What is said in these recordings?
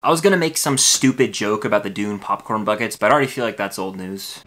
I was gonna make some stupid joke about the Dune popcorn buckets, but I already feel like that's old news.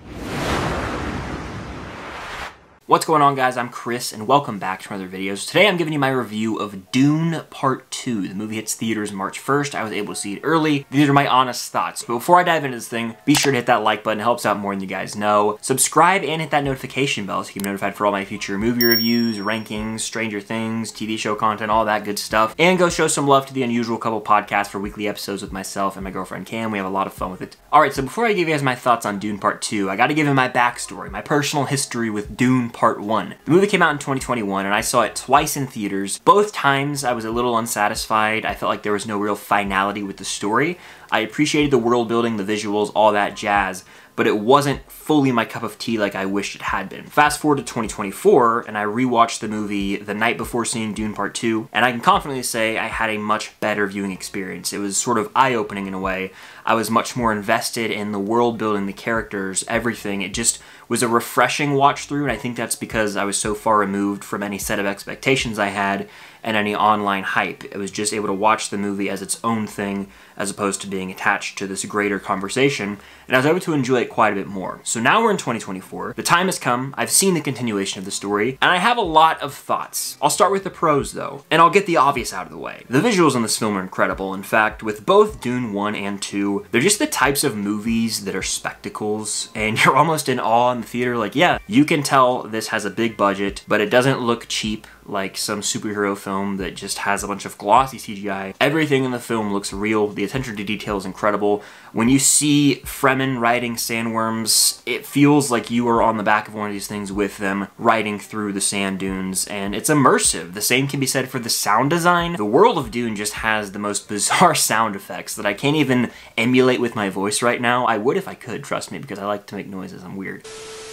What's going on, guys? I'm Chris, and welcome back to another videos. Today I'm giving you my review of Dune Part 2. The movie hits theaters March 1st. I was able to see it early. These are my honest thoughts. But before I dive into this thing, be sure to hit that like button. It helps out more than you guys know. Subscribe and hit that notification bell so you can be notified for all my future movie reviews, rankings, Stranger Things, TV show content, all that good stuff. And go show some love to the Unusual Couple podcast for weekly episodes with myself and my girlfriend Cam. We have a lot of fun with it. Alright, so before I give you guys my thoughts on Dune Part 2, I gotta give you my backstory, my personal history with Dune Part 1. The movie came out in 2021 and I saw it twice in theaters. Both times I was a little unsatisfied. I felt like there was no real finality with the story. I appreciated the world building, the visuals, all that jazz, but it wasn't fully my cup of tea like I wished it had been. Fast forward to 2024, and I rewatched the movie the night before seeing Dune Part 2, and I can confidently say I had a much better viewing experience. It was sort of eye-opening in a way. I was much more invested in the world building, the characters, everything. It just was a refreshing watch through, and I think that's because I was so far removed from any set of expectations I had and any online hype. I was just able to watch the movie as its own thing as opposed to being attached to this greater conversation, and I was able to enjoy it quite a bit more. So now we're in 2024, the time has come, I've seen the continuation of the story, and I have a lot of thoughts. I'll start with the pros though, and I'll get the obvious out of the way. The visuals in this film are incredible. In fact, with both Dune 1 and 2, they're just the types of movies that are spectacles, and you're almost in awe in the theater, like, yeah, you can tell this has a big budget, but it doesn't look cheap like some superhero film that just has a bunch of glossy CGI. Everything in the film looks real. The attention to detail is incredible. When you see Fremen riding sandworms, it feels like you are on the back of one of these things with them, riding through the sand dunes, and it's immersive. The same can be said for the sound design. The world of Dune just has the most bizarre sound effects that I can't even emulate with my voice right now. I would if I could, trust me, because I like to make noises. I'm weird.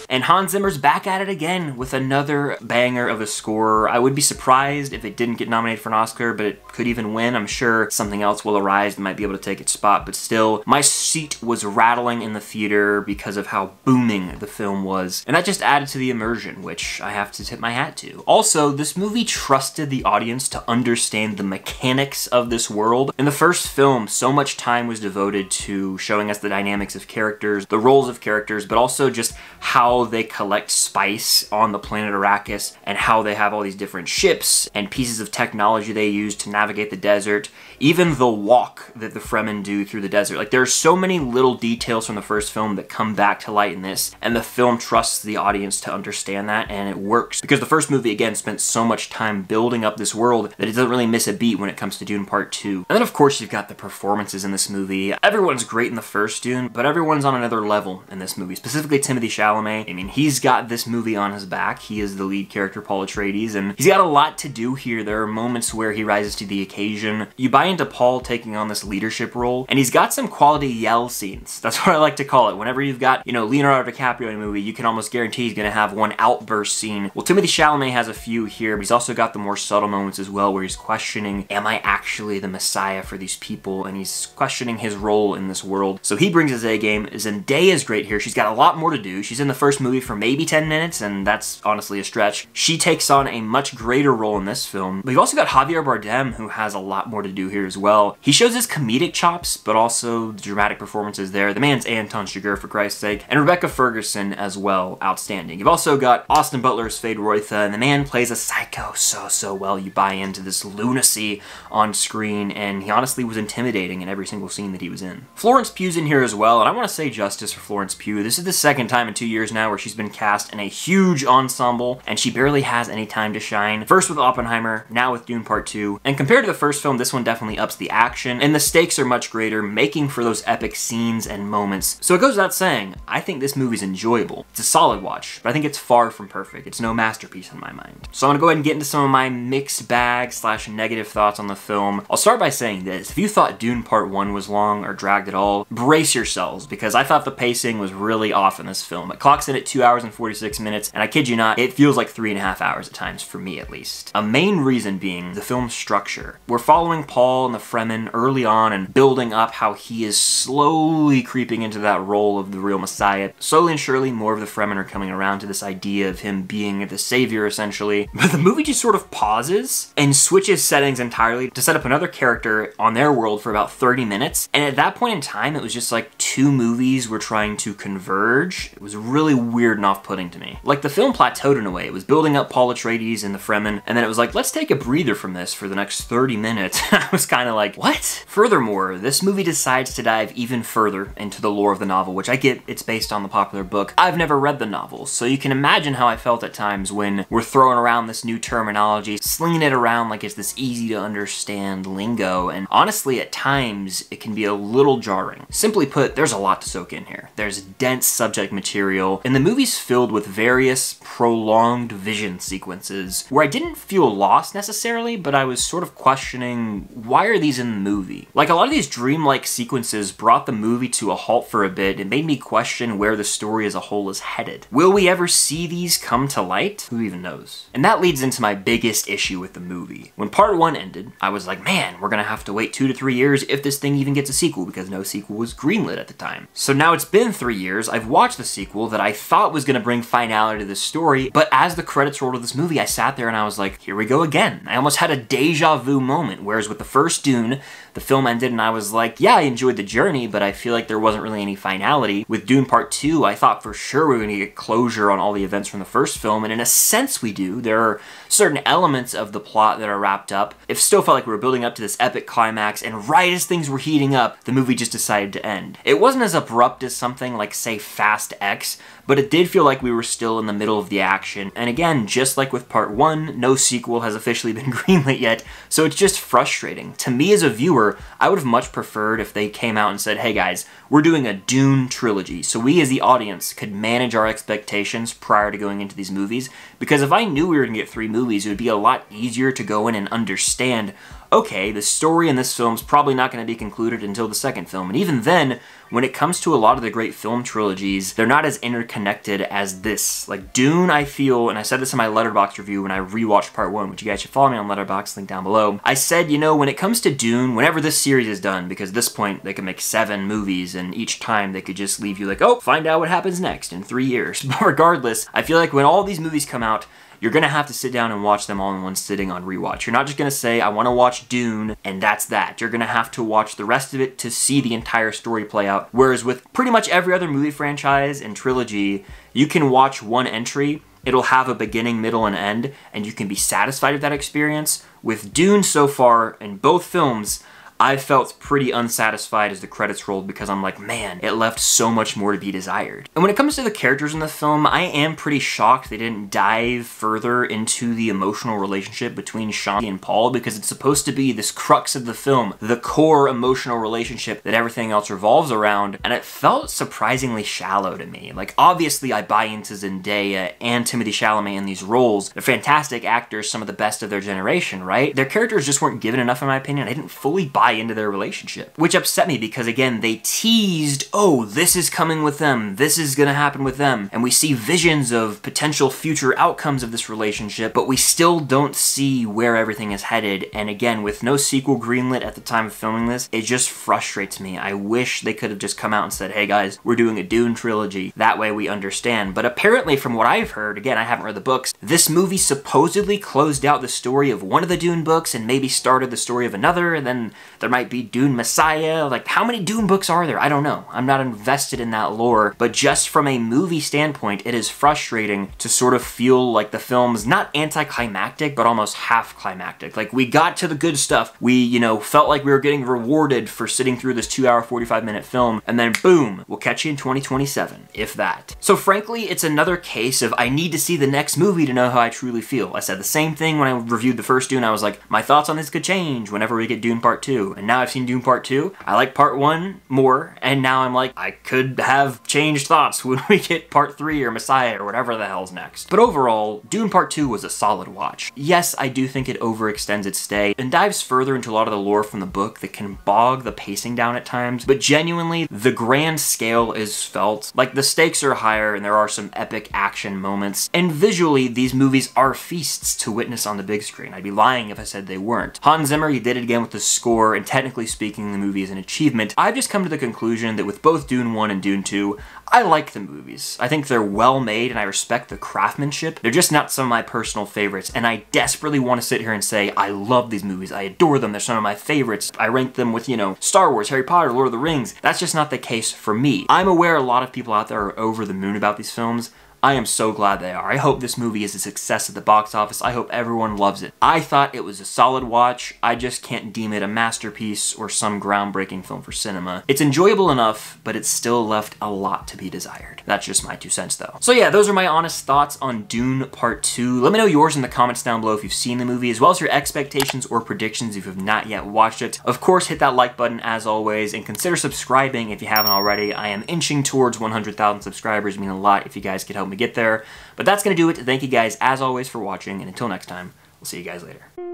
And Hans Zimmer's back at it again with another banger of a score. I would be surprised if it didn't get nominated for an Oscar, but it could even win. I'm sure something else will arise that might be able to take its spot, but still, my seat was rattling in the theater because of how booming the film was. And that just added to the immersion, which I have to tip my hat to. Also, this movie trusted the audience to understand the mechanics of this world. In the first film, so much time was devoted to showing us the dynamics of characters, the roles of characters, but also just how they collect spice on the planet Arrakis and how they have all these different ships and pieces of technology they use to navigate the desert. Even the walk that the Fremen do through the desert. Like, there are so many little details from the first film that come back to light in this, and the film trusts the audience to understand that, and it works. Because the first movie, again, spent so much time building up this world that it doesn't really miss a beat when it comes to Dune Part 2. And then, of course, you've got the performances in this movie. Everyone's great in the first Dune, but everyone's on another level in this movie. Specifically, Timothée Chalamet. I mean, he's got this movie on his back. He is the lead character, Paul Atreides, and he's got a lot to do here. There are moments where he rises to the occasion. You buy into Paul taking on this leadership role, and he's got some quality yell scenes. That's what I like to call it. Whenever you've got, you know, Leonardo DiCaprio in a movie, you can almost guarantee he's gonna have one outburst scene. Well, Timothée Chalamet has a few here, but he's also got the more subtle moments as well, where he's questioning, am I actually the Messiah for these people? And he's questioning his role in this world. So he brings his A game. Zendaya is great here. She's got a lot more to do. She's in the first movie for maybe 10 minutes, and that's honestly a stretch. She takes on a much greater role in this film. But you've also got Javier Bardem, who has a lot more to do here as well. He shows his comedic chops, but also the dramatic performances there. The man's Anton Chigurh, for Christ's sake. And Rebecca Ferguson as well, outstanding. You've also got Austin Butler's Fade Roitha, and the man plays a psycho so well. You buy into this lunacy on screen, and he honestly was intimidating in every single scene that he was in. Florence Pugh's in here as well, and I want to say justice for Florence Pugh. This is the second time in 2 years now where she's been cast in a huge ensemble, and she barely has any time to shine. First with Oppenheimer, now with Dune Part 2. And compared to the first film, this one definitely ups the action, and the stakes are much greater, making for those epic scenes and moments. So it goes without saying, I think this movie's enjoyable. It's a solid watch, but I think it's far from perfect. It's no masterpiece in my mind. So I'm gonna go ahead and get into some of my mixed bag / negative thoughts on the film. I'll start by saying this. If you thought Dune Part 1 was long or dragged at all, brace yourselves, because I thought the pacing was really off in this film. It clocks in at 2 hours and 46 minutes, and I kid you not, it feels like 3.5 hours at times, for me at least. A main reason being the film's structure. We're following Paul Paul and the Fremen early on and building up how he is slowly creeping into that role of the real Messiah. Slowly and surely, more of the Fremen are coming around to this idea of him being the savior, essentially. But the movie just sort of pauses and switches settings entirely to set up another character on their world for about 30 minutes. And at that point in time, it was just like two movies were trying to converge. It was really weird and off-putting to me. Like, the film plateaued in a way. It was building up Paul Atreides and the Fremen, and then it was like, let's take a breather from this for the next 30 minutes. I was kind of like, what? Furthermore, this movie decides to dive even further into the lore of the novel, which I get it's based on the popular book. I've never read the novel, so you can imagine how I felt at times when we're throwing around this new terminology, slinging it around like it's this easy to understand lingo, and honestly, at times, it can be a little jarring. Simply put, there's a lot to soak in here. There's dense subject material, and the movie's filled with various prolonged vision sequences where I didn't feel lost necessarily, but I was sort of questioning, why are these in the movie? Like, a lot of these dreamlike sequences brought the movie to a halt for a bit and made me question where the story as a whole is headed. Will we ever see these come to light? Who even knows? And that leads into my biggest issue with the movie. When part 1 ended, I was like, man, we're gonna have to wait 2 to 3 years if this thing even gets a sequel, because no sequel was greenlit at the time. So now it's been 3 years, I've watched the sequel that I thought was gonna bring finality to the story, but as the credits rolled of this movie, I sat there and I was like, here we go again. I almost had a deja vu moment, whereas with the first Dune, the film ended and I was like, yeah, I enjoyed the journey, but I feel like there wasn't really any finality. With Dune Part 2, I thought for sure we were going to get closure on all the events from the first film, and in a sense we do. There are certain elements of the plot that are wrapped up. It still felt like we were building up to this epic climax, and right as things were heating up, the movie just decided to end. It wasn't as abrupt as something like, say, Fast X, but it did feel like we were still in the middle of the action. And again, just like with Part 1, no sequel has officially been greenlit yet, so it's just frustrating. To me as a viewer, I would have much preferred if they came out and said, hey guys, we're doing a Dune trilogy, so we as the audience could manage our expectations prior to going into these movies, because if I knew we were going to get 3 movies, it would be a lot easier to go in and understand, okay, the story in this film's probably not going to be concluded until the second film. And even then, when it comes to a lot of the great film trilogies, they're not as interconnected as this. Like Dune, I feel, and I said this in my Letterboxd review when I rewatched Part 1, which you guys should follow me on Letterboxd, link down below. I said, you know, when it comes to Dune, whenever this series is done, because at this point they could make 7 movies, and each time they could just leave you like, oh, find out what happens next in 3 years. But regardless, I feel like when all these movies come out, you're gonna have to sit down and watch them all in one sitting on rewatch. You're not just gonna say, I wanna watch Dune, and that's that. You're gonna have to watch the rest of it to see the entire story play out. Whereas with pretty much every other movie franchise and trilogy, you can watch one entry, it'll have a beginning, middle, and end, and you can be satisfied with that experience. With Dune so far, in both films, I felt pretty unsatisfied as the credits rolled because I'm like, man, it left so much more to be desired. And when it comes to the characters in the film, I am pretty shocked they didn't dive further into the emotional relationship between Shanti and Paul, because it's supposed to be this crux of the film, the core emotional relationship that everything else revolves around, and it felt surprisingly shallow to me. Like, obviously I buy into Zendaya and Timothée Chalamet in these roles. They're fantastic actors, some of the best of their generation, right? Their characters just weren't given enough in my opinion. I didn't fully buy into their relationship, which upset me because again, they teased, oh, this is coming with them, this is gonna happen with them, and we see visions of potential future outcomes of this relationship, but we still don't see where everything is headed. And again, with no sequel greenlit at the time of filming this, it just frustrates me. I wish they could have just come out and said, hey guys, we're doing a Dune trilogy, that way we understand. But apparently from what I've heard, again, I haven't read the books, this movie supposedly closed out the story of one of the Dune books and maybe started the story of another, and then there might be Dune Messiah. Like, how many Dune books are there? I don't know. I'm not invested in that lore, but just from a movie standpoint, it is frustrating to sort of feel like the film's not anticlimactic, but almost half climactic. Like, we got to the good stuff. We, you know, felt like we were getting rewarded for sitting through this 2-hour, 45-minute film, and then boom, we'll catch you in 2027, if that. So frankly, it's another case of I need to see the next movie to know how I truly feel. I said the same thing when I reviewed the first Dune. I was like, my thoughts on this could change whenever we get Dune Part 2, and now I've seen Dune Part 2. I like Part 1 more, and now I'm like, I could have changed thoughts when we get Part 3 or Messiah or whatever the hell's next. But overall, Dune Part 2 was a solid watch. Yes, I do think it overextends its stay and dives further into a lot of the lore from the book that can bog the pacing down at times, but genuinely, the grand scale is felt. Like, the stakes are higher and there are some epic action moments, and visually, these movies are feasts to witness on the big screen. I'd be lying if I said they weren't. Hans Zimmer, he did it again with the score, and technically speaking, the movie is an achievement, I've just come to the conclusion that with both Dune 1 and Dune 2, I like the movies. I think they're well made and I respect the craftsmanship. They're just not some of my personal favorites, and I desperately want to sit here and say, I love these movies, I adore them, they're some of my favorites. I rank them with, you know, Star Wars, Harry Potter, Lord of the Rings. That's just not the case for me. I'm aware a lot of people out there are over the moon about these films. I am so glad they are. I hope this movie is a success at the box office. I hope everyone loves it. I thought it was a solid watch. I just can't deem it a masterpiece or some groundbreaking film for cinema. It's enjoyable enough, but it's still left a lot to be desired. That's just my 2 cents though. So yeah, those are my honest thoughts on Dune Part 2. Let me know yours in the comments down below if you've seen the movie, as well as your expectations or predictions if you've not yet watched it. Of course, hit that like button as always, and consider subscribing if you haven't already. I am inching towards 100,000 subscribers. It means a lot if you guys could help me get there. But that's going to do it. Thank you guys as always for watching, and until next time, we'll see you guys later.